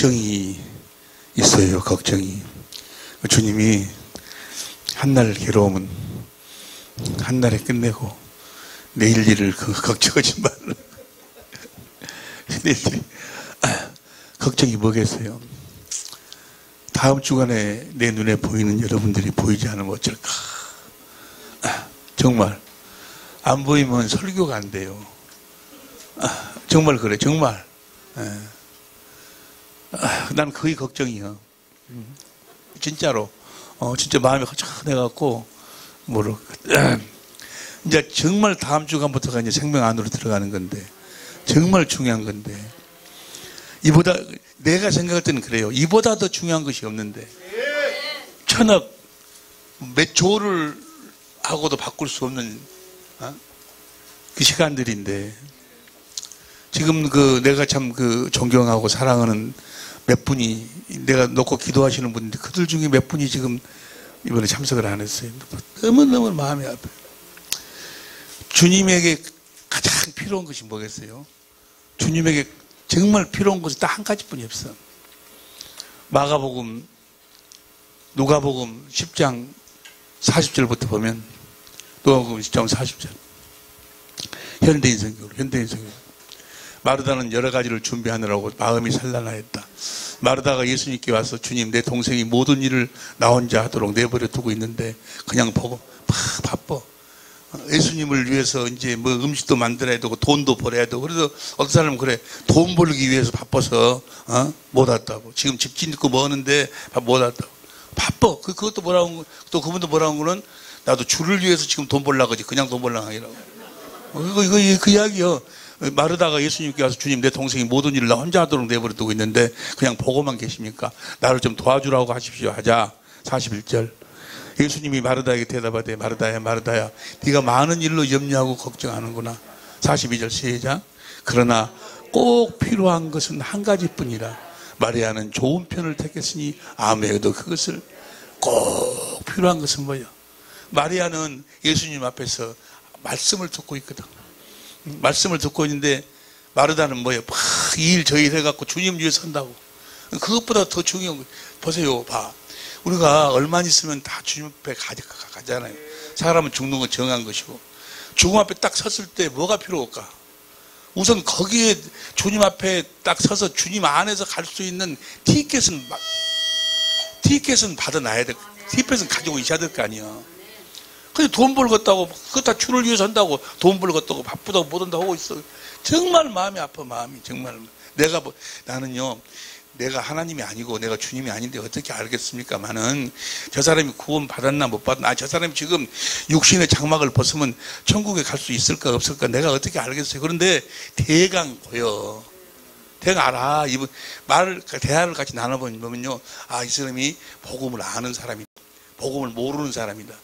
걱정이 있어요. 걱정이. 주님이 한날 괴로움은 한날에 끝내고 내일 일을 걱정하지 말라. 내일 일. 걱정이 뭐겠어요? 다음 주간에 내 눈에 보이는 여러분들이 보이지 않으면 어쩔까? 정말 안 보이면 설교가 안 돼요. 정말 그래, 정말. 난 그게 걱정이야. 진짜로. 진짜 마음이 허전해갖고, 이제 정말 다음 주간부터가 이제 생명 안으로 들어가는 건데, 정말 중요한 건데, 이보다, 내가 생각할 때는 그래요. 이보다 더 중요한 것이 없는데, 천억, 몇 조를 하고도 바꿀 수 없는, 그 시간들인데, 지금 내가 참 존경하고 사랑하는 몇 분이, 내가 놓고 기도하시는 분인데, 그들 중에 몇 분이 지금 이번에 참석을 안 했어요. 너무너무 마음이 아파요. 주님에게 가장 필요한 것이 뭐겠어요? 주님에게 정말 필요한 것이 딱 한 가지뿐이 없어. 마가복음, 누가복음 10장 40절부터 보면, 누가복음 10장 40절. 현대인 성경. 마르다는 여러 가지를 준비하느라고 마음이 산란하였다. 마르다가 예수님께 와서 주님, 내 동생이 모든 일을 나 혼자 하도록 내버려 두고 있는데 그냥 보고 막 바빠. 예수님을 위해서 이제 뭐 음식도 만들어야 되고 돈도 벌어야 되고, 그래서 어떤 사람은 그래, 돈 벌기 위해서 바빠서 못 왔다고. 지금 집 짓고 뭐 하는데 못 왔다고. 바빠. 그것도 뭐라고, 또 그분도 뭐라고 하고는 나도 주를 위해서 지금 돈 벌려고 하지 그냥 돈 벌려고 아니라고. 이거 그 이야기요. 마르다가 예수님께 와서 주님, 내 동생이 모든 일을 나 혼자 하도록 내버려 두고 있는데 그냥 보고만 계십니까? 나를 좀 도와주라고 하십시오 하자. 41절. 예수님이 마르다에게 대답하되, 마르다야, 네가 많은 일로 염려하고 걱정하는구나. 42절 시작. 그러나 꼭 필요한 것은 한 가지뿐이라. 마리아는 좋은 편을 택했으니 아무에도 그것을 꼭 필요한 것은 뭐야? 마리아는 예수님 앞에서 말씀을 듣고 있거든. 말씀을 듣고 있는데 마르다는 뭐예요? 막 이 일 저 일 해갖고 주님 위해 선다고. 그것보다 더 중요한 거 보세요. 봐, 우리가 얼마 있으면 다 주님 앞에 가잖아요. 사람은 죽는 건 정한 것이고, 죽음 앞에 딱 섰을 때 뭐가 필요할까? 우선 거기에 주님 앞에 딱 서서 주님 안에서 갈 수 있는 티켓은 받아놔야 돼. 티켓은 가지고 있어야 될 거 아니야. 근데 돈 벌겠다고, 그거 다 주를 위해서 한다고, 돈 벌겠다고, 바쁘다고 못 한다고 하고 있어. 정말 마음이 아파, 마음이. 정말. 나는요, 내가 하나님이 아니고 내가 주님이 아닌데 어떻게 알겠습니까만은, 저 사람이 구원 받았나 못 받았나, 저 사람이 지금 육신의 장막을 벗으면 천국에 갈 수 있을까 없을까 내가 어떻게 알겠어요. 그런데 대강 보여. 대강 알아. 이분 대화를 같이 나눠보면요, 이 사람이 복음을 아는 사람이다, 복음을 모르는 사람이다,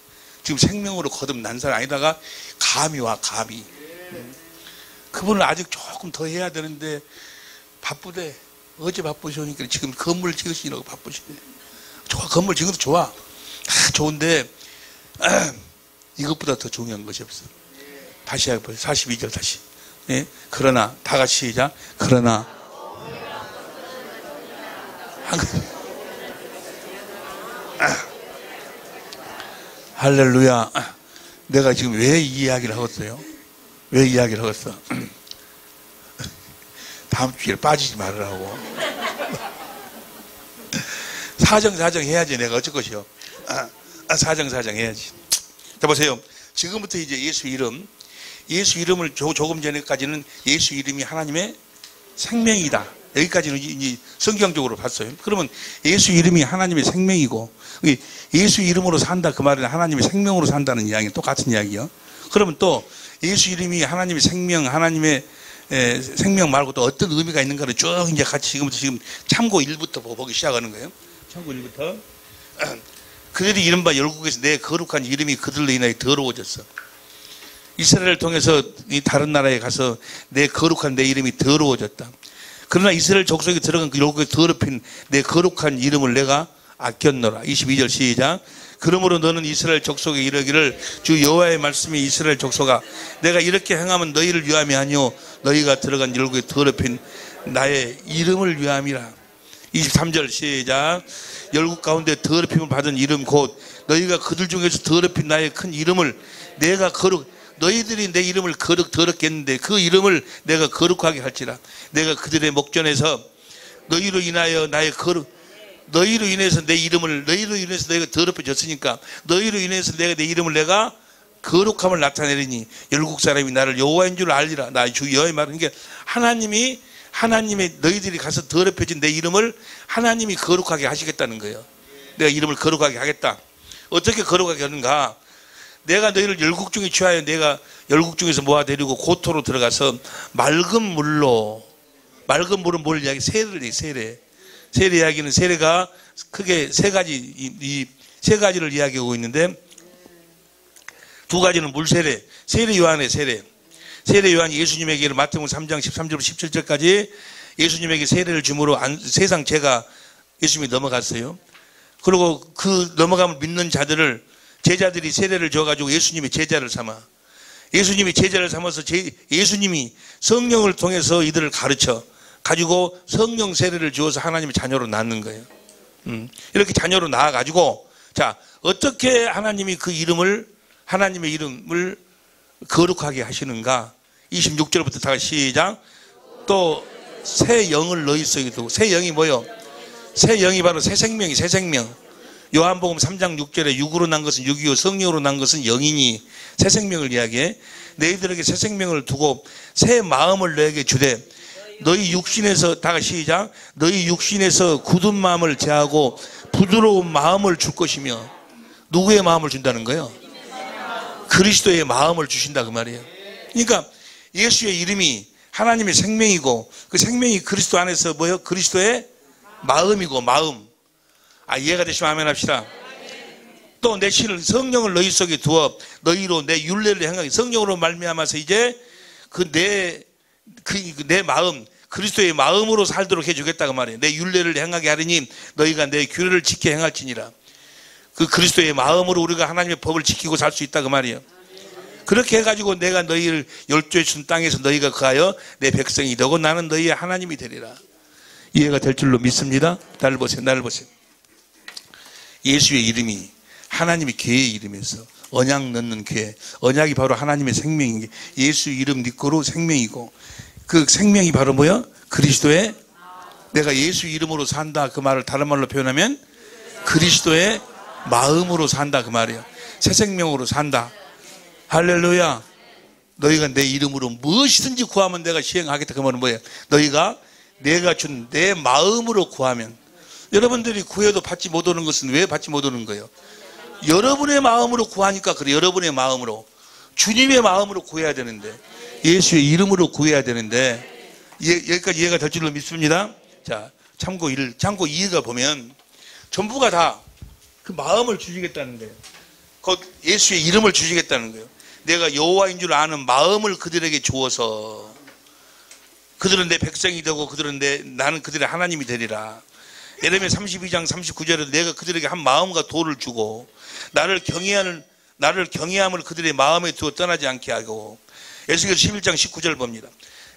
지금 생명으로 거듭난 사람 아니다가 감이 와, 감이. 그분은 아직 조금 더 해야 되는데 바쁘대. 어제 바쁘시니까 지금 건물 지으시라고 바쁘시네. 좋아, 건물 지은 것도 좋아. 다 좋은데 이것보다 더 중요한 것이 없어. 다시 해보세요. 42절 다시. 네? 그러나 다 같이 시작. 그러나 할렐루야. 내가 지금 왜 이 이야기를 하겠어요? 왜 이야기를 하겠어? 다음 주에 빠지지 말으라고. 사정 해야지. 내가 어쩔 것이요. 사정 해야지. 자, 보세요. 지금부터 이제 예수 이름을 조금 전에까지는 예수 이름이 하나님의 생명이다. 여기까지는 이제 성경적으로 봤어요. 그러면 예수 이름이 하나님의 생명이고, 예수 이름으로 산다, 그 말은 하나님의 생명으로 산다는 이야기, 똑같은 이야기요. 그러면 또 예수 이름이 하나님의 생명, 하나님의 생명 말고 또 어떤 의미가 있는가를 쭉 이제 같이 지금 참고 1부터 보기 시작하는 거예요. 참고 1부터. 그들이 이른바 열국에서 내 거룩한 이름이 그들로 인하여 더러워졌어. 이스라엘을 통해서 이 다른 나라에 가서 내 거룩한 내 이름이 더러워졌다. 그러나 이스라엘 족속에 들어간 그 열국에 더럽힌 내 거룩한 이름을 내가 아꼈노라. 22절 시작. 그러므로 너는 이스라엘 족속에 이르기를, 주 여호와의 말씀이 이스라엘 족속아, 내가 이렇게 행하면 너희를 위함이 아니요 너희가 들어간 열국에 더럽힌 나의 이름을 위함이라. 23절 시작. 열국 가운데 더럽힘을 받은 이름 곧 너희가 그들 중에서 더럽힌 나의 큰 이름을 내가 너희들이 내 이름을 더럽게 했는데 그 이름을 내가 거룩하게 할지라. 내가 그들의 목전에서 너희로 인하여 너희로 인해서 너희가 더럽혀졌으니까 너희로 인해서 내가 내 이름을 내가 거룩함을 나타내리니 열국 사람이 나를 여호와인 줄 알리라. 나 주 여호와의 말은 게 하나님의 너희들이 가서 더럽혀진 내 이름을 하나님이 거룩하게 하시겠다는 거예요. 내가 이름을 거룩하게 하겠다. 어떻게 거룩하게 하는가? 내가 너희를 열국 중에 취하여 내가 열국 중에서 모아 데리고 고토로 들어가서 맑은 물은 뭘 이야기? 세례 이야기는 세례가 크게 세 가지를 이야기하고 있는데 두 가지는 물세례, 세례 요한의 세례 요한이 예수님에게 마태복음 3장 13절부터 17절까지 예수님에게 세례를 줌으로 세상 죄가 예수님이 넘어갔어요. 그리고 그 넘어감을 믿는 제자들이 세례를 줘가지고 예수님이 제자를 삼아서 예수님이 성령을 통해서 이들을 가르쳐 가지고 성령 세례를 주어서 하나님의 자녀로 낳는 거예요. 이렇게 자녀로 낳아가지고 자 어떻게 하나님의 이름을 거룩하게 하시는가? 26절부터 다 시작. 또 새 영을 너희 속에 두고 새 영이 뭐요? 새 영이 바로 새 생명이 새 생명. 요한복음 3장 6절에 육으로 난 것은 육이요 성령으로 난 것은 영이니 새 생명을 이야기해. 너희들에게 새 생명을 두고 새 마음을 너에게 주되 너희 육신에서 다 시작. 너희 육신에서 굳은 마음을 제하고 부드러운 마음을 줄 것이며 누구의 마음을 준다는 거예요? 그리스도의 마음을 주신다 그 말이에요. 그러니까 예수의 이름이 하나님의 생명이고 그 생명이 그리스도 안에서 뭐예요? 그리스도의 마음이고 마음. 이해가 되시면 아멘 합시다. 또 내 신을 성령을 너희 속에 두어 너희로 내 율례를 행하게 성령으로 말미암아서 이제 내 마음 그리스도의 마음으로 살도록 해주겠다 그 말이에요. 내 율례를 행하게 하리니 너희가 내 규례를 지켜 행할지니라. 그 그리스도의 마음으로 우리가 하나님의 법을 지키고 살 수 있다 그 말이에요. 그렇게 해가지고 내가 너희를 열조에 준 땅에서 너희가 거하여 내 백성이 되고 나는 너희의 하나님이 되리라. 이해가 될 줄로 믿습니다. 나를 보세요. 예수의 이름이 하나님의 교회의 이름에서 언약 넣는 교회. 언약이 바로 하나님의 생명인 게 예수 이름 니꼬로 생명이고 그 생명이 바로 뭐야? 그리스도의 내가 예수 이름으로 산다 그 말을 다른 말로 표현하면 그리스도의 마음으로 산다 그 말이에요. 새 생명으로 산다. 할렐루야. 너희가 내 이름으로 무엇이든지 구하면 내가 시행하겠다 그 말은 뭐예요? 너희가 내가 준 내 마음으로 구하면 여러분들이 구해도 받지 못하는 것은 왜 받지 못하는 거예요? 여러분의 마음으로 구하니까 그래. 여러분의 마음으로 주님의 마음으로 구해야 되는데 예수의 이름으로 구해야 되는데 여기까지 이해가 될 줄로 믿습니다. 자 참고 2가 보면 전부가 다 그 마음을 주시겠다는 거예요. 곧 예수의 이름을 주시겠다는 거예요. 내가 여호와인 줄 아는 마음을 그들에게 주어서 그들은 내 백성이 되고 나는 그들의 하나님이 되리라. 예레미야 32장 39절에 내가 그들에게 한 마음과 도를 주고 나를 경외함을 그들의 마음에 두어 떠나지 않게 하고 에스겔서 11장 19절 봅니다.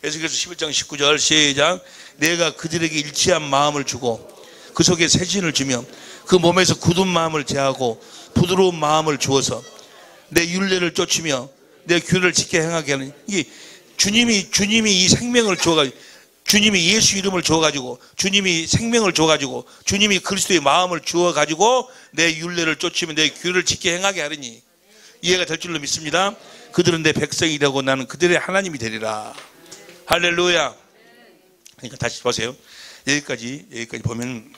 에스겔서 11장 19절 시작. 내가 그들에게 일치한 마음을 주고 그 속에 새신을 주며 그 몸에서 굳은 마음을 제하고 부드러운 마음을 주어서 내 율례를 쫓으며 내 규례를 지켜 행하게 하는 이게 주님이 이 생명을 주어가지고 주님이 예수 이름을 주어가지고 주님이 생명을 주어가지고 주님이 그리스도의 마음을 주어가지고 내 율례를 쫓으며 내 규례를 지켜 행하게 하리니 이해가 될 줄로 믿습니다. 그들은 내 백성이 되고 나는 그들의 하나님이 되리라. 할렐루야. 그러니까 다시 보세요. 여기까지 보면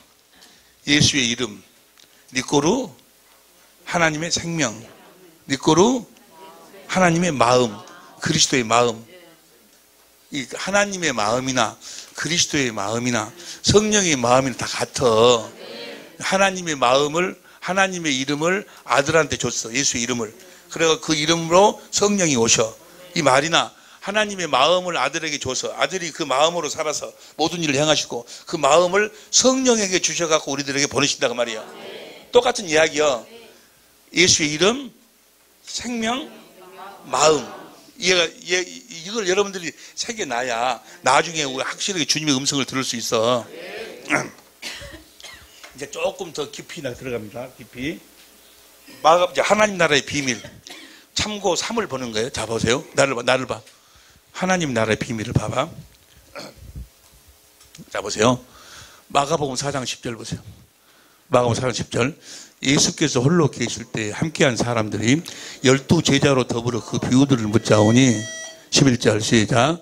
예수의 이름 니꼬루 하나님의 생명 니꼬루 하나님의 마음 그리스도의 마음 이 하나님의 마음이나 그리스도의 마음이나 성령의 마음이나 다 같아. 하나님의 마음을 하나님의 이름을 아들한테 줬어. 예수의 이름을. 그래서 그 이름으로 성령이 오셔. 이 말이나 하나님의 마음을 아들에게 줘서 아들이 그 마음으로 살아서 모든 일을 행하시고 그 마음을 성령에게 주셔갖고 우리들에게 보내신다 그 말이야. 똑같은 이야기야. 예수의 이름, 생명, 마음. 이걸 여러분들이 새겨놔야 나중에 우리 확실하게 주님의 음성을 들을 수 있어. 이제 조금 더 깊이 들어갑니다. 깊이. 이제 하나님 나라의 비밀. 참고 3을 보는 거예요. 자, 보세요. 나를 봐. 하나님 나라의 비밀을 봐봐. 자, 보세요. 마가복음 4장 10절 보세요. 마가복음 4장 10절. 예수께서 홀로 계실 때 함께한 사람들이 12 제자로 더불어 그 비유들을 묻자오니 11절 시작.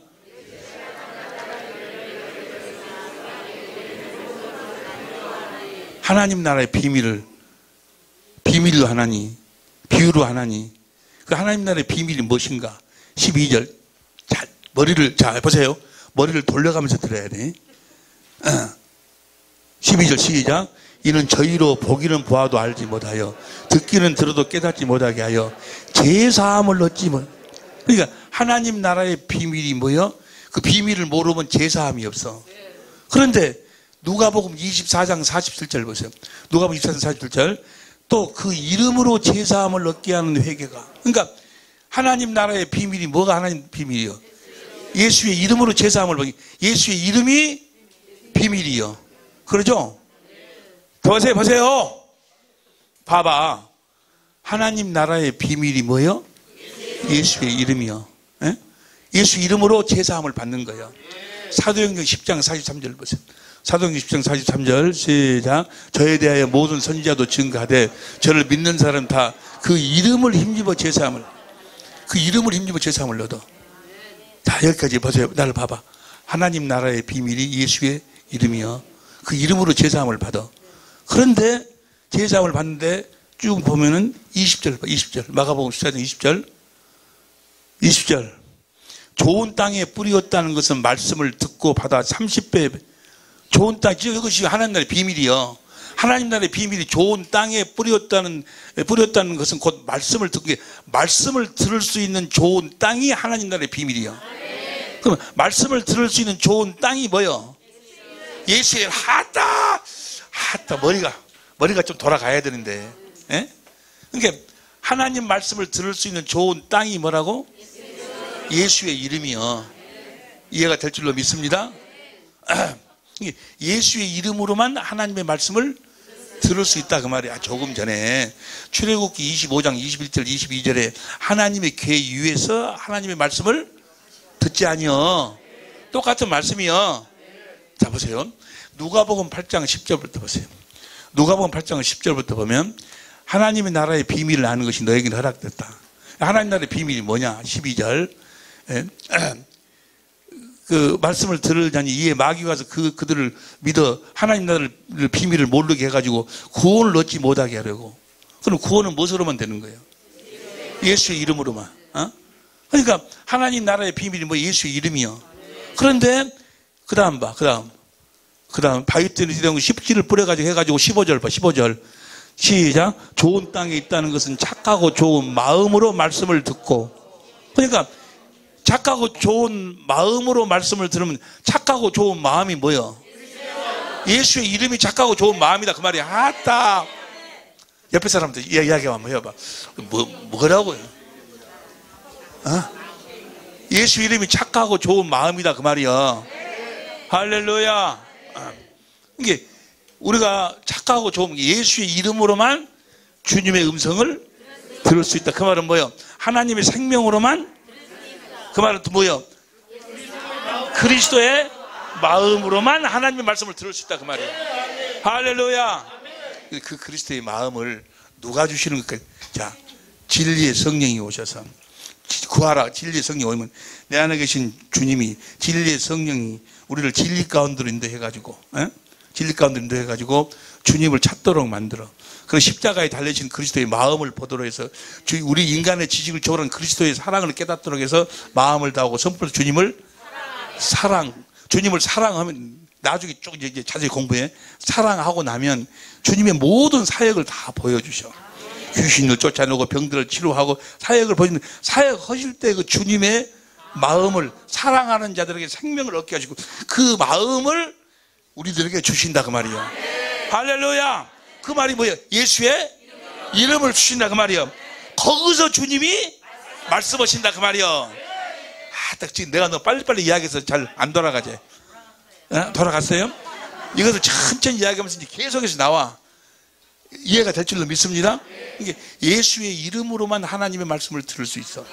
하나님 나라의 비밀로 하나니, 비유로 하나니, 그 하나님 나라의 비밀이 무엇인가? 12절. 보세요. 머리를 돌려가면서 들어야 돼. 12절 시작. 이는 저희로 보기는 보아도 알지 못하여, 듣기는 들어도 깨닫지 못하게 하여, 제사함을 얻지 못. 그러니까 하나님 나라의 비밀이 뭐예요? 그 비밀을 모르면 제사함이 없어. 그런데 누가복음 24장 47절 보세요. 누가복음 24장 47절. 또 그 이름으로 제사함을 얻게 하는 회개가. 그러니까 하나님 나라의 비밀이 뭐가 하나님 비밀이요? 예수의 이름으로 제사함을 받기. 예수의 이름이 비밀이요. 그러죠? 보세요. 봐봐. 하나님 나라의 비밀이 뭐예요? 예수의 이름이요. 예? 예수 이름으로 제사함을 받는 거예요. 사도행전 10장 43절 보세요. 사도행전 10장 43절 시작. 저에 대하여 모든 선지자도 증거하되 저를 믿는 사람 다 그 이름을 힘입어 제사함을, 그 이름을 힘입어 제사함을 얻어. 자, 여기까지 보세요. 나를 봐봐. 하나님 나라의 비밀이 예수의 이름이요. 그 이름으로 제사함을 받아. 그런데 제사함을 받는데 쭉 보면은 20절 마가복음 14장 20절. 좋은 땅에 뿌리었다는 것은 말씀을 듣고 받아 30배. 좋은 땅, 이것이 하나님 나라의 비밀이요. 하나님 나라의 비밀이 좋은 땅에 뿌렸다는 것은 곧 말씀을 듣고, 말씀을 들을 수 있는 좋은 땅이 하나님 나라의 비밀이요. 그럼 말씀을 들을 수 있는 좋은 땅이 뭐요? 예수의 하다 머리가 좀 돌아가야 되는데. 예? 그러니까 하나님 말씀을 들을 수 있는 좋은 땅이 뭐라고? 예수의 이름이요. 이해가 될 줄로 믿습니다. 예수의 이름으로만 하나님의 말씀을 들을 수 있다 그 말이야. 조금 전에 출애굽기 25장 21절 22절에 하나님의 궤 위에서 하나님의 말씀을 듣지 아니요. 똑같은 말씀이요. 자, 보세요. 누가복음 8장 10절부터 보세요. 누가복음 8장 10절부터 보면 하나님의 나라의 비밀을 아는 것이 너에게는 허락됐다. 하나님 나라의 비밀이 뭐냐? 12절. 그 말씀을 들으자니 이에 마귀가 와서 그들을 믿어 하나님 나라를 비밀을 모르게 해가지고 구원을 얻지 못하게 하려고. 그럼 구원은 무엇으로만 되는 거예요? 예수의 이름으로만. 그러니까 하나님 나라의 비밀이 뭐 예수의 이름이요. 그런데 그 다음 바위때는 시대한 십지를 뿌려가지고 해가지고 15절 봐. 15절 시작. 좋은 땅에 있다는 것은 착하고 좋은 마음으로 말씀을 듣고. 그러니까 착하고 좋은 마음으로 말씀을 들으면 뭐예요? 착하고 좋은 마음이 뭐예요? 예수의 이름이 착하고 좋은 마음이다 그 말이야. 아따. 옆에 사람들 이야기 한번 해봐. 뭐라고요? 예수 이름이 착하고 좋은 마음이다 그 말이야. 할렐루야. 이게 우리가 착하고 좋은 예수의 이름으로만 주님의 음성을 들을 수 있다. 그 말은 뭐예요? 하나님의 생명으로만. 그 말은 또 뭐예요? 그리스도의 마음으로만 하나님의 말씀을 들을 수 있다 그 말이에요. 할렐루야. 그 그리스도의 마음을 누가 주시는 것까? 자, 진리의 성령이 오셔서 구하라. 진리의 성령이 오면 내 안에 계신 주님이 진리의 성령이 우리를 진리 가운데로 인도해가지고, 진리 가운데로 인도해가지고 주님을 찾도록 만들어. 그 십자가에 달려진 그리스도의 마음을 보도록 해서 우리 인간의 지식을 초월한 그리스도의 사랑을 깨닫도록 해서 마음을 다하고 선포해서 주님을 사랑하면 나중에 쭉 이제 자세히 공부해. 사랑하고 나면 주님의 모든 사역을 다 보여주셔. 귀신을 쫓아내고 병들을 치료하고 사역을 보여주는 사역하실 때 그 주님의 마음을 사랑하는 자들에게 생명을 얻게 하시고 그 마음을 우리들에게 주신다 그 말이에요. 할렐루야. 그 말이 뭐예요? 예수의 이름을 주신다 그 말이에요. 거기서 주님이 말씀하신다 그 말이에요. 딱 지금 내가 너 빨리빨리 이야기해서 잘 안 돌아가지. 돌아갔어요? 이것을 천천히 이야기하면서 이제 계속해서 나와. 이해가 될 줄로 믿습니다. 이게 예수의 이름으로만 하나님의 말씀을 들을 수 있어.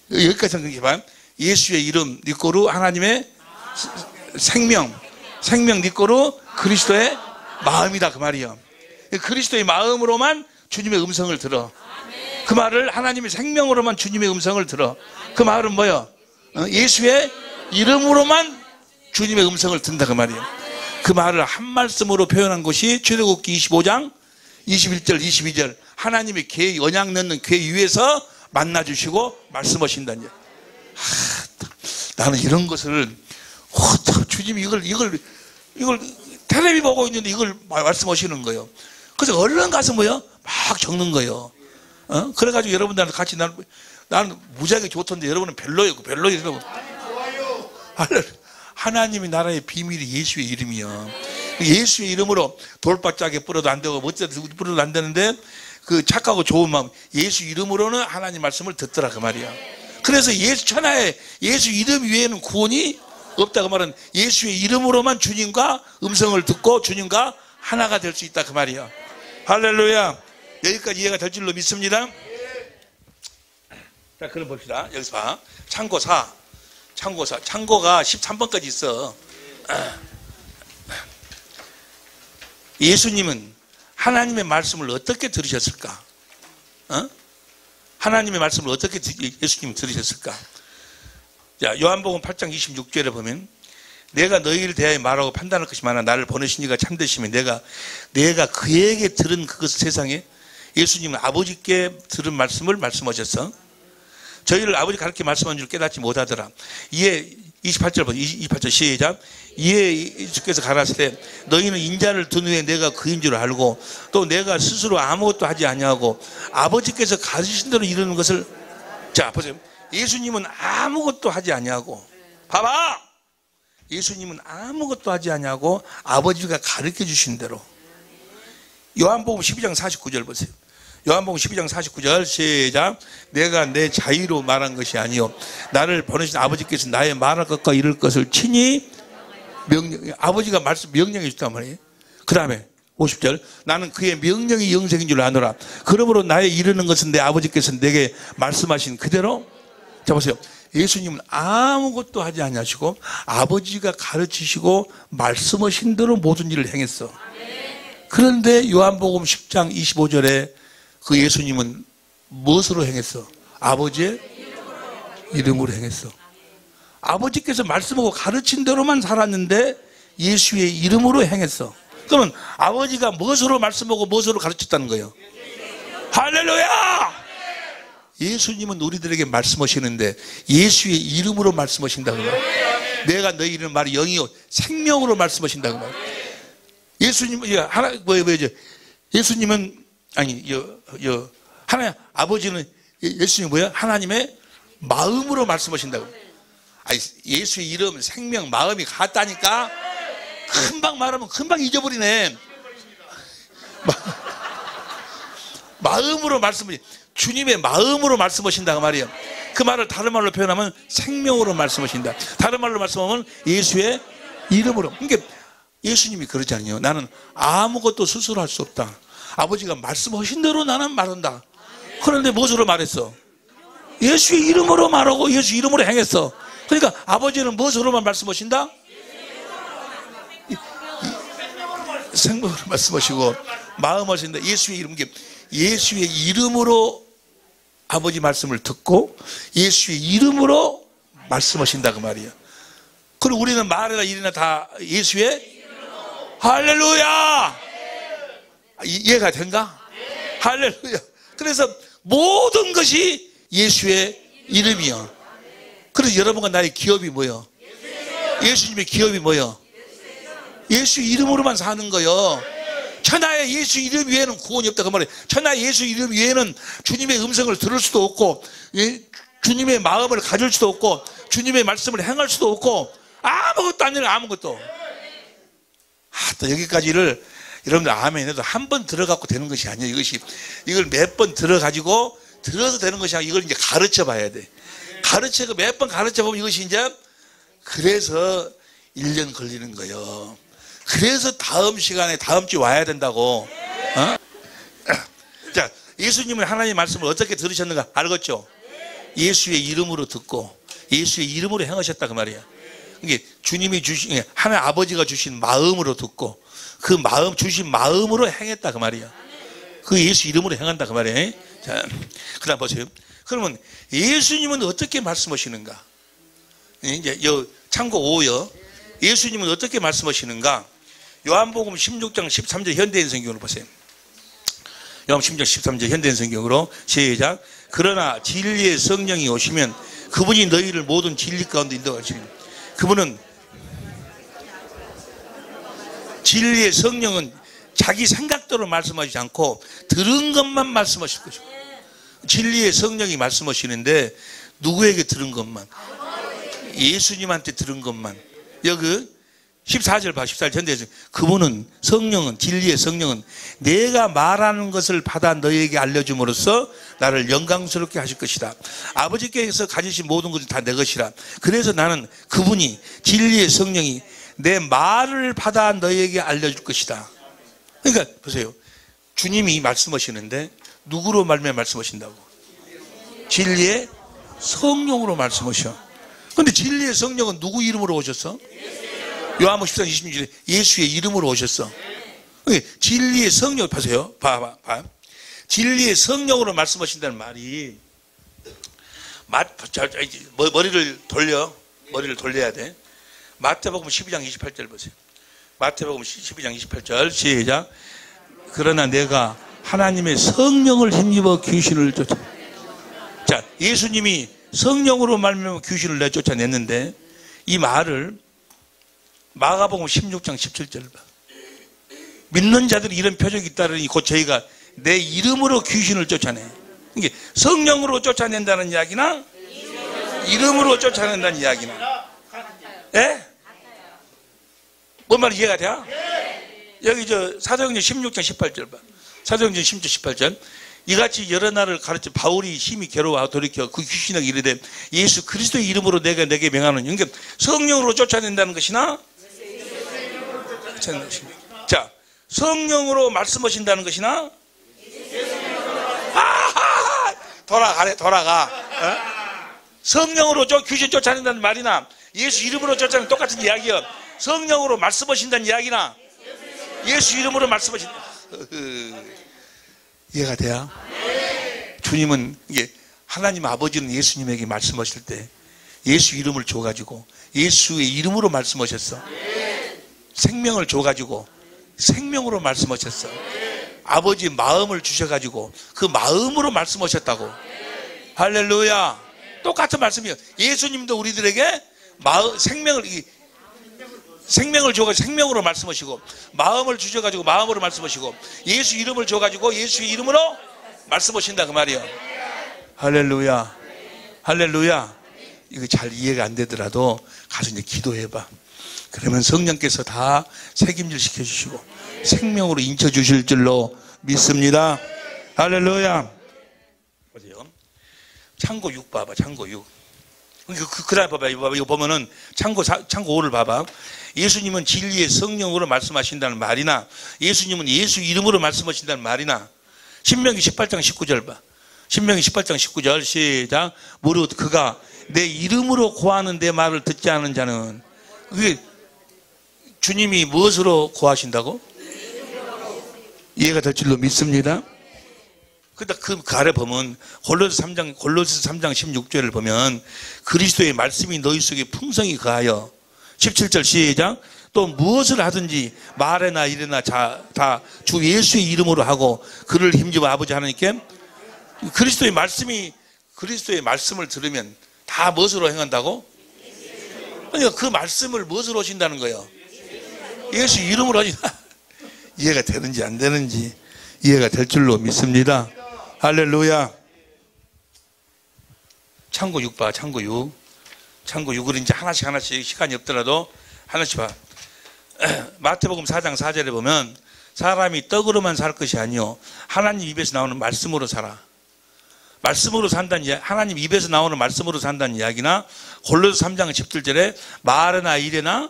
여기까지 생각해봐. 예수의 이름 니꼬로 하나님의 생명 니꼬로 그리스도의 마음이다 그 말이야. 그리스도의 마음으로만 주님의 음성을 들어. 그 말을 하나님의 생명으로만 주님의 음성을 들어. 그 말은 뭐야? 예수의 이름으로만 주님의 음성을 듣는다 그 말이야. 그 말을 한 말씀으로 표현한 것이 출애굽기 25장 21절 22절 하나님의 궤 언약 넣는 궤 위에서 만나주시고 말씀하신다는 얘기야. 나는 이런 것을 주님이 이걸 텔레비 보고 있는데 이걸 말씀하시는 거예요. 그래서 얼른 가서 뭐요? 막 적는 거예요. 그래가지고 여러분들한테 같이 나는 무지하게 좋던데 여러분은 별로예요. 하나님의 나라의 비밀이 예수의 이름이요. 예수의 이름으로 돌바짝에 뿌려도 안 되고 멋져도 뿌려도 안 되는데 그 착하고 좋은 마음 예수 이름으로는 하나님 말씀을 듣더라 그 말이야. 그래서 천하에 예수 이름 위에는 구원이 없다고 말은 예수의 이름으로만 주님과 음성을 듣고 주님과 하나가 될 수 있다 그 말이야. 할렐루야. 여기까지 이해가 될 줄로 믿습니다. 자, 그럼 봅시다. 여기서 봐. 창고가 13번까지 있어. 예수님은 하나님의 말씀을 어떻게 들으셨을까? 하나님의 말씀을 어떻게 예수님이 들으셨을까? 자, 요한복음 8장 26절에 보면 내가 너희를 대하여 말하고 판단할 것이 많아 나를 보내신 이가 참되시면 내가 그에게 들은 그것 세상에 예수님은 아버지께 들은 말씀을 말씀하셨어. 저희를 아버지 가르쳐 말씀한 줄 깨닫지 못하더라. 이에 28절 보세요. 28절 시작. 이에 예수께서 가라사대 때 너희는 인자를 둔 후에 내가 그인 줄 알고 또 내가 스스로 아무것도 하지 아니하고 아버지께서 가르치신 대로 이루는 것을. 자 보세요. 예수님은 아무것도 하지 아니하고 봐봐. 예수님은 아무것도 하지 아니하고 아버지가 가르쳐 주신 대로. 요한복음 12장 49절 보세요. 요한복음 12장 49절 시작. 내가 내 자유로 말한 것이 아니요 나를 보내신 아버지께서 나의 말할 것과 이룰 것을 친히 아버지가 명령해 주단 말이에요. 그 다음에 50절 나는 그의 명령이 영생인 줄 아노라. 그러므로 나의 이르는 것은 내 아버지께서 내게 말씀하신 그대로. 자 보세요. 예수님은 아무것도 하지 아니하시고 아버지가 가르치시고 말씀하신 대로 모든 일을 행했어. 그런데 요한복음 10장 25절에 그 예수님은 무엇으로 행했어? 아버지의 이름으로 행했어. 아버지께서 말씀하고 가르친 대로만 살았는데 예수의 이름으로 행했어. 그러면 아버지가 무엇으로 말씀하고 무엇으로 가르쳤다는 거예요? 할렐루야! 예수님은 우리들에게 말씀하시는데 예수의 이름으로 말씀하신다고 말이에요. 내가 너희 이름 말이 영이요 생명으로 말씀하신다고 말이에요. 예수님은 예수님은 하나님 아버지는 예수님이 뭐야? 하나님의 마음으로 말씀하신다고. 아니, 예수의 이름, 생명, 마음이 같다니까. 금방 말하면 금방 잊어버리네. 마음으로 말씀하시. 주님의 마음으로 말씀하신다고 말이에요. 그 말을 다른 말로 표현하면 생명으로 말씀하신다. 다른 말로 말씀하면 예수의 이름으로. 그러니까 예수님이 그러지 않아요. 나는 아무것도 스스로 할 수 없다. 아버지가 말씀하신 대로 나는 말한다. 그런데 무엇으로 말했어? 예수의 이름으로 말하고 예수 이름으로 행했어. 그러니까 아버지는 무엇으로만 말씀하신다? 생명으로 말씀하시고 마음으로 하신다. 예수의 이름, 예수의 이름으로 아버지 말씀을 듣고 예수의 이름으로 말씀하신다 그 말이야. 그리고 우리는 말이나 일이나 다 예수의 할렐루야. 이해가 된가? 할렐루야. 그래서 모든 것이 예수의 이름이요. 그래서 여러분과 나의 기업이 뭐요? 예수님의 기업이 뭐요? 예수 이름으로만 사는 거요. 천하의 예수 이름 위에는 구원이 없다 그 말이에요. 천하의 예수 이름 위에는 주님의 음성을 들을 수도 없고 주님의 마음을 가질 수도 없고 주님의 말씀을 행할 수도 없고 아무것도 아니라 아무것도. 또 여기까지를 여러분들 아멘 해도 한 번 들어갖고 되는 것이 아니에요. 이걸 몇 번 들어가지고 들어서 되는 것이 아니라 이걸 이제 가르쳐 봐야 돼. 몇 번 가르쳐 보면 이것이 이제 그래서 1년 걸리는 거예요. 그래서 다음 시간에 다음 주에 와야 된다고. 어? 자, 예수님은 하나님의 말씀을 어떻게 들으셨는가 알겠죠? 예수의 이름으로 듣고 예수의 이름으로 행하셨다 그 말이야. 이게 주님이 주신, 하나님 아버지가 주신 마음으로 듣고 그 마음 주신 마음으로 행했다 그 말이야. 그 예수 이름으로 행한다 그 말이에요. 자, 그다음 보세요. 그러면 예수님은 어떻게 말씀하시는가? 이제 요 참고 5요. 예수님은 어떻게 말씀하시는가? 요한복음 16장 13절 현대인 성경으로 보세요. 요한복음 16장 13절 현대인 성경으로 시작. 그러나 진리의 성령이 오시면 그분이 너희를 모든 진리 가운데 인도하시니 그분은 진리의 성령은 자기 생각대로 말씀하시지 않고 들은 것만 말씀하실 것이고 진리의 성령이 말씀하시는데 누구에게 들은 것만? 예수님한테 들은 것만. 여기 14절 봐. 14절 현대에서 그분은 성령은 진리의 성령은 내가 말하는 것을 받아 너희에게 알려줌으로써 나를 영광스럽게 하실 것이다. 아버지께서 가지신 모든 것이 다 내 것이라. 그래서 나는 그분이 진리의 성령이 내 말을 받아 너희에게 알려줄 것이다. 그러니까 보세요. 주님이 말씀하시는데 누구로 말씀하신다고? 진리의 성령으로 말씀하셔. 그런데 진리의 성령은 누구 이름으로 오셨어? 요한복음 14장 26절에 예수의 이름으로 오셨어. 진리의 성령 보세요. 봐. 진리의 성령으로 말씀하신다는 말이 머리를 돌려야 돼. 마태복음 12장 28절 보세요. 마태복음 12장 28절 시작. 그러나 내가 하나님의 성령을 힘입어 귀신을 쫓아. 자, 예수님이 성령으로 말미암아 귀신을 내쫓아냈는데 이 말을 마가복음 16장 17절 봐. 믿는 자들이 이런 표적이 있다더니 곧 저희가 내 이름으로 귀신을 쫓아내. 이게 성령으로 쫓아낸다는 이야기나 이름으로 쫓아낸다는 이야기나. 예? 뭔 말 이해가 돼? 여기 사도행전 16장 18절 봐. 사도행전 16장 18절. 이같이 여러 날을 가르쳐 바울이 심히 괴로워하고 돌이켜 그 귀신에게 이르되 예수 그리스도의 이름으로 내가 내게 명하노니. 그러니까 성령으로 쫓아낸다는 것이나 자, 성령으로 말씀하신다는 것이나 돌아가. 성령으로 귀신 쫓아낸다는 말이나 예수 이름으로 쫓아내는 똑같은 이야기야. 성령으로 말씀하신다는 이야기나 예수 이름으로 말씀하신다. 이해가 돼요? 주님은 이게 하나님 아버지는 예수님에게 말씀하실 때 예수 이름을 줘가지고 예수의 이름으로 말씀하셨어. 생명을 줘가지고 생명으로 말씀하셨어. 아버지 마음을 주셔가지고 그 마음으로 말씀하셨다고. 할렐루야. 똑같은 말씀이에요. 예수님도 우리들에게 생명을 줘가지고 생명으로 말씀하시고 마음을 주셔가지고 마음으로 말씀하시고 예수 이름을 줘가지고 예수의 이름으로 말씀하신다 그 말이에요. 할렐루야. 할렐루야. 이거 잘 이해가 안 되더라도 가서 이제 기도해봐. 그러면 성령께서 다 책임질 시켜주시고 생명으로 인쳐주실 줄로 믿습니다. 할렐루야. 보세요. 창고 6 봐봐. 창고 6. 그 다음에 봐봐. 이거 보면은 창고 5를 봐봐. 예수님은 진리의 성령으로 말씀하신다는 말이나 예수님은 예수 이름으로 말씀하신다는 말이나 신명기 18장 19절 봐. 신명기 18장 19절 시작. 무릇 그가 내 이름으로 고하는 내 말을 듣지 않은 자는. 그게 주님이 무엇으로 고하신다고? 이해가 될 줄로 믿습니다. 그 아래 보면 골로새 3장 16절을 보면 그리스도의 말씀이 너희 속에 풍성히 거하여 17절 시작. 또 무엇을 하든지 말에나 일에나 다 주 예수의 이름으로 하고 그를 힘주어 아버지 하나님께. 그리스도의 말씀을 들으면 다 무엇으로 행한다고? 그러니까 그 말씀을 무엇으로 하신다는 거예요? 예수 이름으로 하신다. 이해가 되는지 안 되는지 이해가 될 줄로 믿습니다. 할렐루야. 창고 6 봐. 창고 6. 창고 6을 이제 하나씩 시간이 없더라도 하나씩 봐. 마태복음 4장 4절에 보면 사람이 떡으로만 살 것이 아니요 하나님 입에서 나오는 말씀으로 살아. 말씀으로 산다는 이야기, 하나님 입에서 나오는 말씀으로 산다는 이야기나 골로새 3장 17절에 말에나 일에나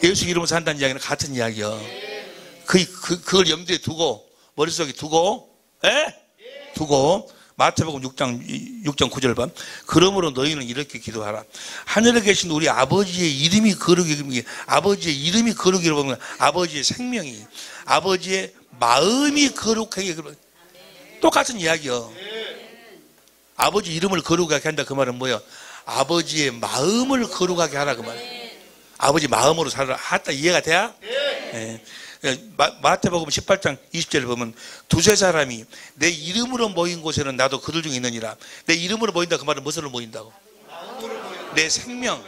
예수 이름으로 산다는 이야기는 같은 이야기요. 그걸 염두에 두고, 머릿속에 두고, 두고, 마태복음 6장 9절 봐. 그러므로 너희는 이렇게 기도하라. 하늘에 계신 우리 아버지의 이름이 거룩히, 아버지의 이름이 거룩이라고 보면 아버지의 생명이, 아버지의 마음이 거룩하게, 똑같은 이야기요. 아버지 이름을 거룩하게 한다 그 말은 뭐예요? 아버지의 마음을 거룩하게 하라 그 말이에요. 아버지 마음으로 살아라. 하다 이해가 돼야? 네. 마태복음 18장 20절을 보면 두세 사람이 내 이름으로 모인 곳에는 나도 그들 중에 있느니라. 내 이름으로 모인다 그 말은 무엇으로 모인다고? 내 생명,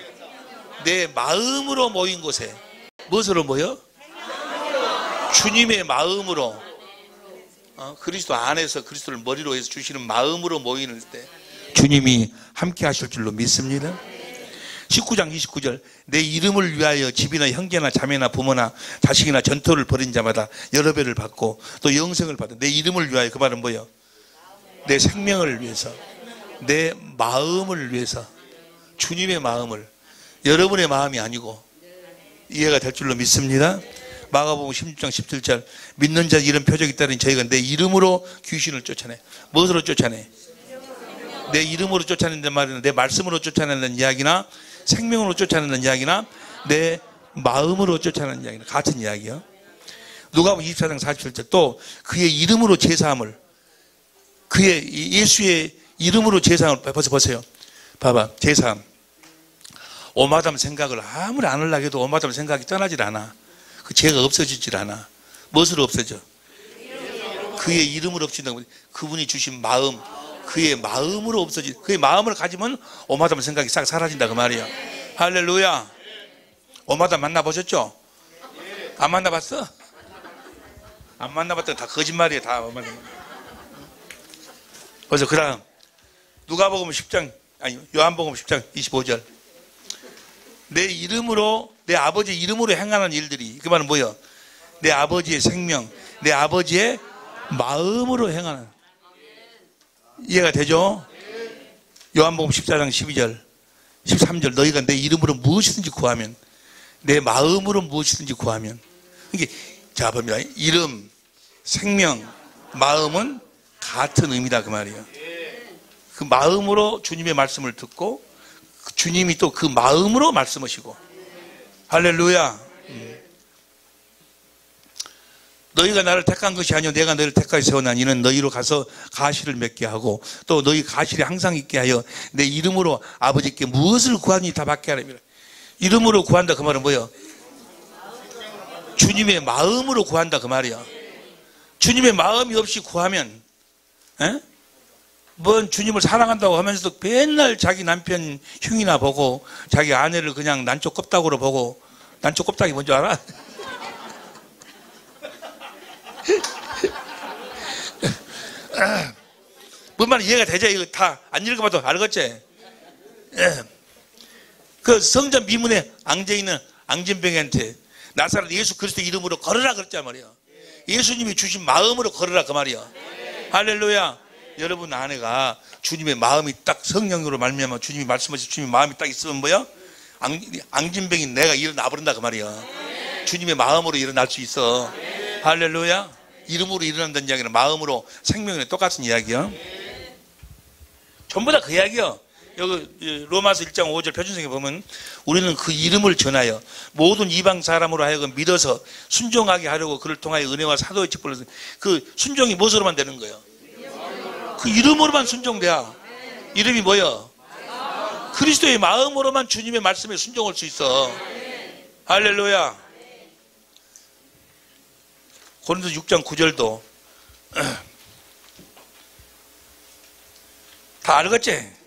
내 마음으로 모인 곳에. 무엇으로 모여? 주님의 마음으로, 그리스도 안에서 그리스도를 머리로 해서 주시는 마음으로 모이는 때 주님이 함께 하실 줄로 믿습니다. 19장 29절 내 이름을 위하여 집이나 형제나 자매나 부모나 자식이나 전토를 벌인 자마다 여러 배를 받고 또 영생을 받아. 내 이름을 위하여 그 말은 뭐예요? 내 생명을 위해서, 내 마음을 위해서, 주님의 마음을, 여러분의 마음이 아니고. 이해가 될 줄로 믿습니다. 마가복음 16장 17절 믿는 자 이런 표적이 따르니 저희가 내 이름으로 귀신을 쫓아내. 무엇으로 쫓아내? 내 이름으로 쫓아낸다는 말은 내 말씀으로 쫓아낸다는 이야기나 생명으로 쫓아내는 이야기나 내 마음으로 쫓아내는 이야기나 같은 이야기요. 누가복음 24장 47절 또 그의 이름으로 제사함을, 그의 예수의 이름으로 제사함을 벌써 보세요. 봐봐, 제사함. 오마담 생각을 아무리 안 하려고 해도 오마담 생각이 떠나질 않아. 그 죄가 없어지질 않아. 무엇으로 없어져? 그의 이름으로 없어진다고. 그분이 주신 마음, 그의 마음으로 없어지. 그의 마음을 가지면 오마담 생각이 싹 사라진다 그 말이야. 할렐루야. 오마담 만나보셨죠? 안 만나봤어? 안 만나봤다 다 거짓말이에요. 다 오마담. 그래서 그다음 누가복음 10장 아니 요한복음 10장 25절 내 이름으로, 내 아버지 이름으로 행하는 일들이, 그 말은 뭐예요? 내 아버지의 생명, 내 아버지의 마음으로 행하는. 이해가 되죠? 요한복음 14장 12절 13절 너희가 내 이름으로 무엇이든지 구하면, 내 마음으로 무엇이든지 구하면. 이게 자 봅니다. 이름, 생명, 마음은 같은 의미다 그 말이에요. 그 마음으로 주님의 말씀을 듣고 주님이 또 그 마음으로 말씀하시고. 할렐루야. 너희가 나를 택한 것이 아니요 내가 너희를 택하여 세워난 이는 너희로 가서 가시를 맺게 하고 또 너희 가시를 항상 있게 하여 내 이름으로 아버지께 무엇을 구하니 다 받게 하랍니다. 이름으로 구한다 그 말은 뭐예요? 주님의 마음으로 구한다 그 말이야. 주님의 마음이 없이 구하면 뭔 주님을 사랑한다고 하면서도 맨날 자기 남편 흉이나 보고 자기 아내를 그냥 난쪽 껍다구로 보고. 난쪽 껍다기 뭔지 알아? 뭔 말인지 이해가 되죠? 이거 다 안 읽어봐도 알겠지? 그 성전 미문에 앙제있는 앙진병이한테 나사렛 예수 그리스도 이름으로 걸으라 그랬단 말이야. 예수님이 주신 마음으로 걸으라 그 말이야. 할렐루야. 여러분 아내가 주님의 마음이 딱 성령으로 말미암아 주님이 말씀하신 주님의 마음이 딱 있으면 뭐야? 앙진병인 내가 일어나 버린다 그 말이야. 주님의 마음으로 일어날 수 있어. 할렐루야. 이름으로 일어난다는 이야기는 마음으로 생명이랑 똑같은 이야기야. 전부 다 그 이야기야. 여기 로마서 1장 5절 표준성에 보면 우리는 그 이름을 전하여 모든 이방 사람으로 하여금 믿어서 순종하게 하려고 그를 통하여 은혜와 사도의 직분을. 그 순종이 무엇으로만 되는 거예요? 그 이름으로만 순종돼야. 이름이 뭐야? 그리스도의 마음으로만 주님의 말씀에 순종할 수 있어. 할렐루야. 고린도서 6장 9절도 다 알겠지?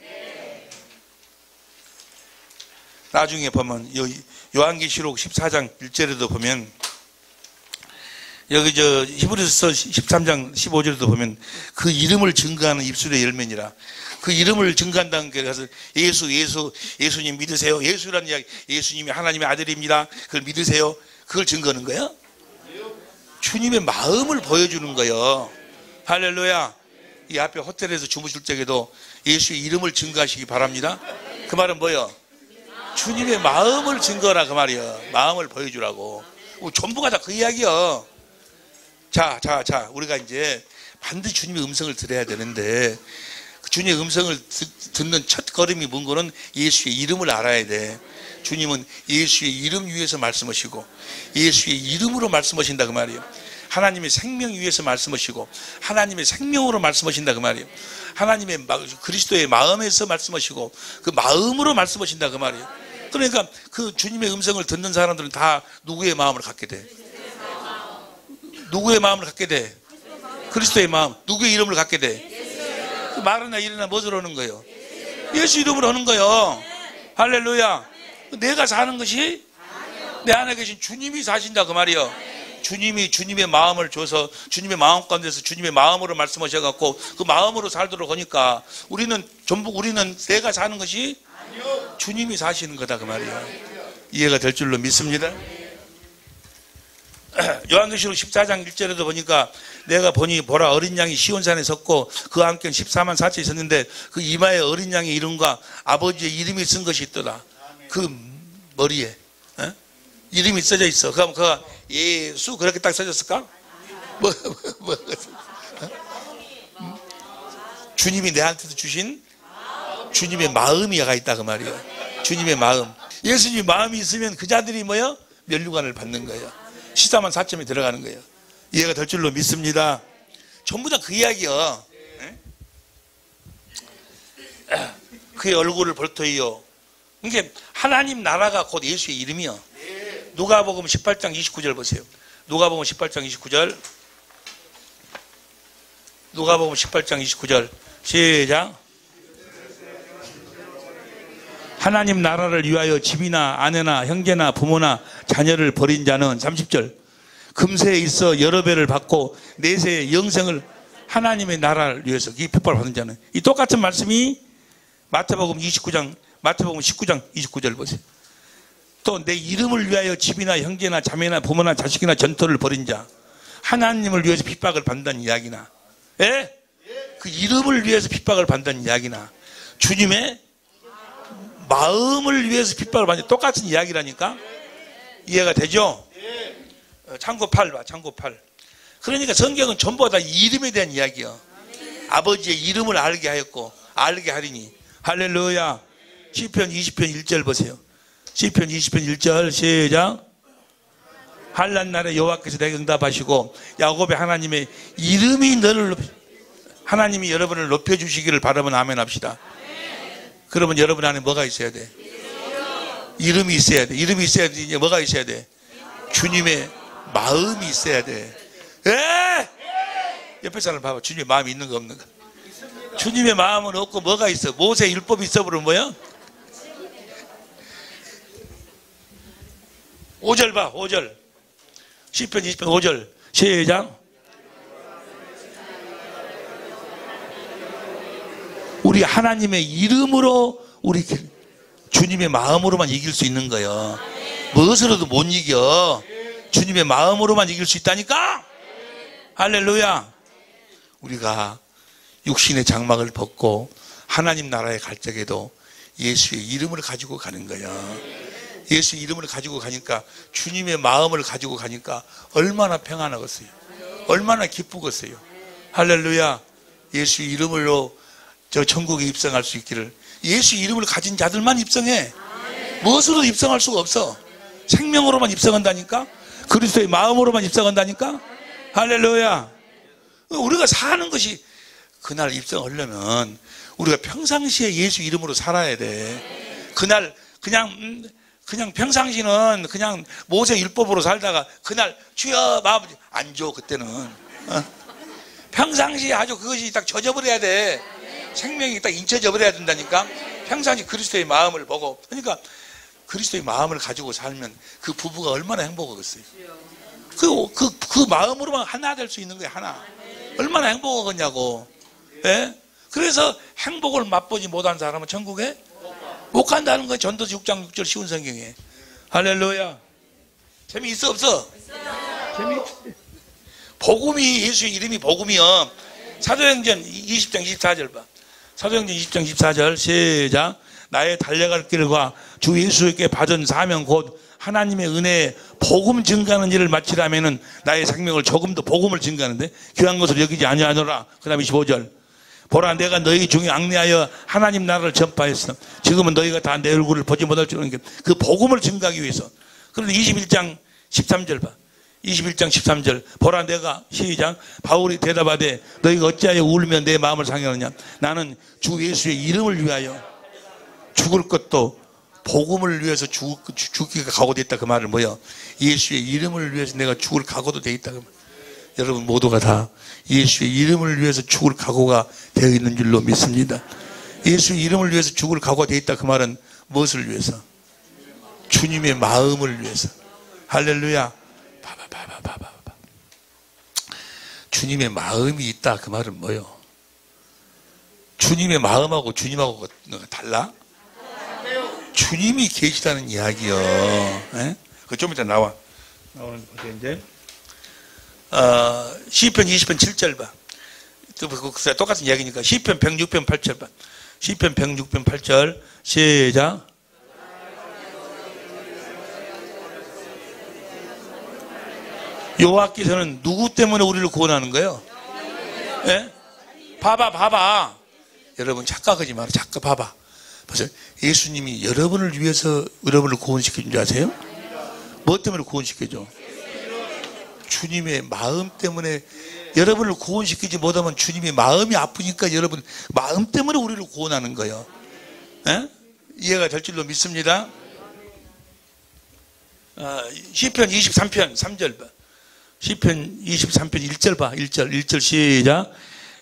나중에 보면 요한계시록 14장 1절에도 보면 여기 히브리서 13장 15절에도 보면 그 이름을 증거하는 입술의 열매니라. 그 이름을 증거한다는 게 가서 예수님 믿으세요. 예수라는 이야기, 예수님이 하나님의 아들입니다. 그걸 믿으세요. 그걸 증거하는 거야? 주님의 마음을 보여주는 거예요. 할렐루야. 이 앞에 호텔에서 주무실 적에도 예수의 이름을 증거하시기 바랍니다. 그 말은 뭐예요? 주님의 마음을 증거라 그 말이야. 마음을 보여주라고. 전부가 다 그 이야기야. 자, 우리가 이제 반드시 주님의 음성을 들어야 되는데 그 주님의 음성을 듣는 첫 걸음이 뭔 거는 예수의 이름을 알아야 돼. 주님은 예수의 이름 위에서 말씀하시고 예수의 이름으로 말씀하신다 그 말이에요. 하나님의 생명 위에서 말씀하시고 하나님의 생명으로 말씀하신다 그 말이에요. 하나님의 그리스도의 마음에서 말씀하시고 그 마음으로 말씀하신다 그 말이에요. 그러니까 그 주님의 음성을 듣는 사람들은 다 누구의 마음을 갖게 돼? 누구의 마음을 갖게 돼? 그리스도의 마음. 누구의 이름을 갖게 돼? 그 말이나 일이나 무엇으로 하는 거예요? 예수 이름으로 하는 거예요. 할렐루야. 내가 사는 것이 내 안에 계신 주님이 사신다 그 말이에요. 주님이 주님의 마음을 줘서 주님의 마음 가운데서 주님의 마음으로 말씀하셔갖고 그 마음으로 살도록 하니까 우리는 내가 사는 것이 주님이 사시는 거다 그 말이에요. 이해가 될 줄로 믿습니다. 요한계시록 14장 1절에도 보니까 내가 보라 어린 양이 시온산에 섰고 그와 함께 14만 4천이 있었는데 그 이마에 어린 양의 이름과 아버지의 이름이 쓴 것이 있더라. 그 머리에 이름이 써져 있어. 그럼 그가 예수 그렇게 딱 써졌을까? 주님이 내한테도 주신 주님의 마음이 가 있다 그 말이에요. 주님의 마음. 예수님 마음이 있으면 그 자들이 뭐요? 면류관을 받는 거예요. 14만 4천이 들어가는 거예요. 이해가 될 줄로 믿습니다. 전부 다 그 이야기요. 그의 얼굴을 볼터이요. 이게 하나님 나라가 곧 예수의 이름이요. 누가복음 18장 29절 보세요. 누가복음 18장 29절. 누가복음 18장 29절. 시작. 하나님 나라를 위하여 집이나 아내나 형제나 부모나 자녀를 버린 자는 30절. 금세에 있어 여러 배를 받고 내세의 영생을 하나님의 나라를 위해서 이 핍박을 받은 자는 이 똑같은 말씀이 마태복음 19장 29절 보세요. 또 내 이름을 위하여 집이나 형제나 자매나 부모나 자식이나 전토를 벌인 자 하나님을 위해서 핍박을 받는다는 이야기나 그 이름을 위해서 핍박을 받는다는 이야기나 주님의 마음을 위해서 핍박을 받는 똑같은 이야기라니까. 이해가 되죠? 창고 8 봐. 창고 8. 그러니까 성경은 전부 다 이름에 대한 이야기야. 아버지의 이름을 알게 하였고 알게 하리니. 할렐루야. 시편 20편 1절 보세요. 시편 20편 1절 시작. 한란 날에 여호와께서 내게 응답하시고 야곱의 하나님의 이름이 너를 하나님이 여러분을 높여주시기를 바라면 아멘 합시다. 그러면 여러분 안에 뭐가 있어야 돼? 이름이 있어야 돼. 이름이 있어야 돼. 이제 뭐가 있어야 돼? 주님의 마음이 있어야 돼. 옆에 사람 봐봐. 주님의 마음이 있는가 없는가? 주님의 마음은 없고 뭐가 있어? 모세 율법이 있어버리면 뭐야? 5절 봐. 5절. 시편 20편 5절. 시작. 우리 하나님의 이름으로 우리 주님의 마음으로만 이길 수 있는 거예요. 무엇으로도 못 이겨. 주님의 마음으로만 이길 수 있다니까. 할렐루야. 우리가 육신의 장막을 벗고 하나님 나라에 갈 적에도 예수의 이름을 가지고 가는 거예요. 예수의 이름을 가지고 가니까 주님의 마음을 가지고 가니까 얼마나 평안하겠어요. 얼마나 기쁘겠어요. 할렐루야. 예수 이름으로 저 천국에 입성할 수 있기를. 예수 이름을 가진 자들만 입성해. 무엇으로도 입성할 수가 없어. 생명으로만 입성한다니까. 그리스도의 마음으로만 입성한다니까. 할렐루야. 우리가 사는 것이 그날 입성하려면 우리가 평상시에 예수 이름으로 살아야 돼. 그날 그냥 평상시는 그냥 모세 율법으로 살다가 그날 주여 아버지 안 줘. 그때는 평상시에 아주 그것이 딱 젖어버려야 돼. 생명이 딱 인쳐져 버려야 된다니까. 평상시 그리스도의 마음을 보고. 그러니까 그리스도의 마음을 가지고 살면 그 부부가 얼마나 행복하겠어요. 그 마음으로만 하나 될 수 있는 거예요. 하나. 얼마나 행복하겠냐고. 예? 그래서 행복을 맛보지 못한 사람은 천국에 못 간다는 거예요. 전도서 6장 6절 쉬운 성경에. 할렐루야. 재미있어 없어? 재미있지. 복음이 예수의 이름이 복음이요. 사도행전 20장 24절 봐. 사도행전 20장 14절 시작. 나의 달려갈 길과 주 예수께 받은 사명 곧 하나님의 은혜에 복음 증가하는 일을 마치라면은 나의 생명을 조금 더 복음을 증가하는데 귀한 것을 여기지 아니하노라. 그 다음 25절. 보라 내가 너희 중에 앙내하여 하나님 나라를 전파했어. 지금은 너희가 다 내 얼굴을 보지 못할 줄 아는 게 그 복음을 증가하기 위해서. 그런데 21장 13절 봐. 21장 13절. 보라 내가 시작. 바울이 대답하되 너희가 어찌하여 울며 내 마음을 상해하느냐. 나는 주 예수의 이름을 위하여 죽을 것도 복음을 위해서 죽기가 각오되어 있다. 그 말은 뭐야? 예수의 이름을 위해서 내가 죽을 각오도 되어 있다. 여러분 모두가 다 예수의 이름을 위해서 죽을 각오가 되어 있는 줄로 믿습니다. 예수의 이름을 위해서 죽을 각오가 되어 있다. 그 말은 무엇을 위해서? 주님의 마음을 위해서. 할렐루야. 봐봐. 주님의 마음이 있다. 그 말은 뭐예요? 주님의 마음하고 주님하고 달라? 주님이 계시다는 이야기요. 그 좀 이따 나오는 거죠, 이제. 시편 20편 7절 봐. 똑같은 이야기니까. 시편 106편 8절 봐. 시편 106편 8절. 시작. 여호와께서는 누구 때문에 우리를 구원하는 거예요? 예? 봐봐. 여러분 착각하지 마라. 착각 봐봐. 보세요. 예수님이 여러분을 위해서 여러분을 구원시켜준 줄 아세요? 뭐 때문에 구원시켜줘? 주님의 마음 때문에. 여러분을 구원시키지 못하면 주님의 마음이 아프니까 여러분 마음 때문에 우리를 구원하는 거예요. 에? 이해가 될 줄로 믿습니다. 시편 23편 3절 봐. 시편 23편 1절 봐. 1절 시작.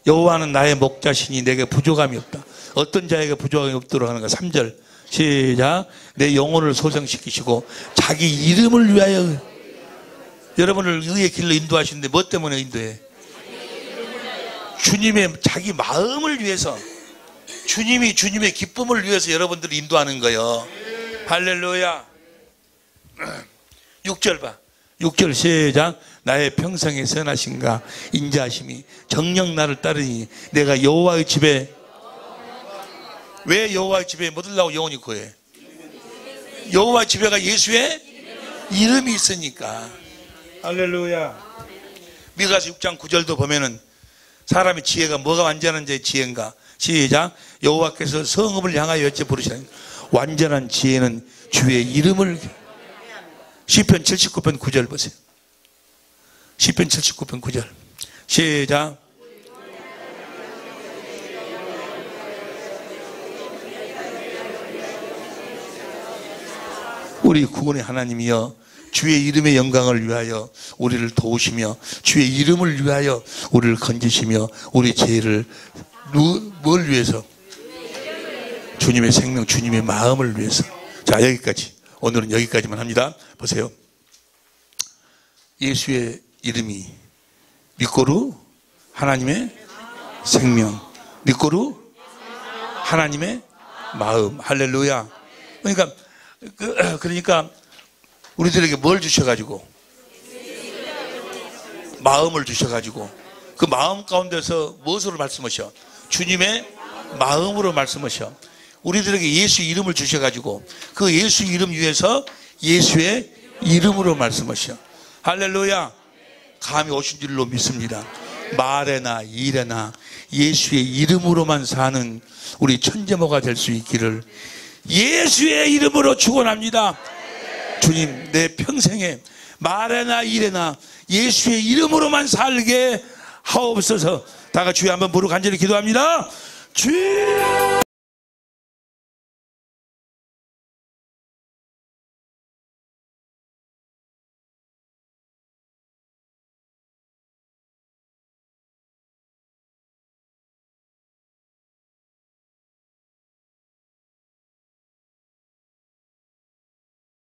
여호와는 나의 목자시니 내게 부족함이 없다. 어떤 자에게 부족함이 없도록 하는 가 3절 시작. 내 영혼을 소생시키시고 자기 이름을 위하여. 여러분을 의의 길로 인도하시는데 뭐 때문에 인도해? 주님의 자기 마음을 위해서. 주님의 기쁨을 위해서 여러분들을 인도하는 거예요. 할렐루야. 6절 봐. 6절 시작. 나의 평생의 선하심과 인자하심이 정녕 나를 따르니 내가 여호와의 집에. 왜 여호와의 집에 뭐 들라고 영혼이 구해? 여호와의 집에가 예수의 이름이 있으니까. 할렐루야. 미가서 6장 9절도 보면은 사람의 지혜가 뭐가 완전한 자의 지혜인가? 시작. 여호와께서 성읍을 향하여 여째 부르시니 완전한 지혜는 주의 이름을. 시편 79편 9절 보세요. 시편 79편 9절 시작. 우리 구원의 하나님이여 주의 이름의 영광을 위하여 우리를 도우시며 주의 이름을 위하여 우리를 건지시며 우리 죄를 뭘 위해서? 주님의 생명, 주님의 마음을 위해서. 자, 여기까지. 오늘은 여기까지만 합니다. 보세요. 예수의 이름이 니꼬루 하나님의 생명, 니꼬루 하나님의 마음. 할렐루야. 그러니까 우리들에게 뭘 주셔가지고? 마음을 주셔가지고 그 마음 가운데서 무엇으로 말씀하셔? 주님의 마음으로 말씀하셔. 우리들에게 예수 이름을 주셔가지고 그 예수 이름 위에서 예수의 이름으로 말씀하셔. 할렐루야. 감이 오신 줄로 믿습니다. 말에나 일에나 예수의 이름으로만 사는 우리 천재모가 될 수 있기를 예수의 이름으로 축원합니다. 주님, 내 평생에 말에나 일에나 예수의 이름으로만 살게 하옵소서. 다 같이 주여 한번 부르고 간절히 기도합니다. 주여.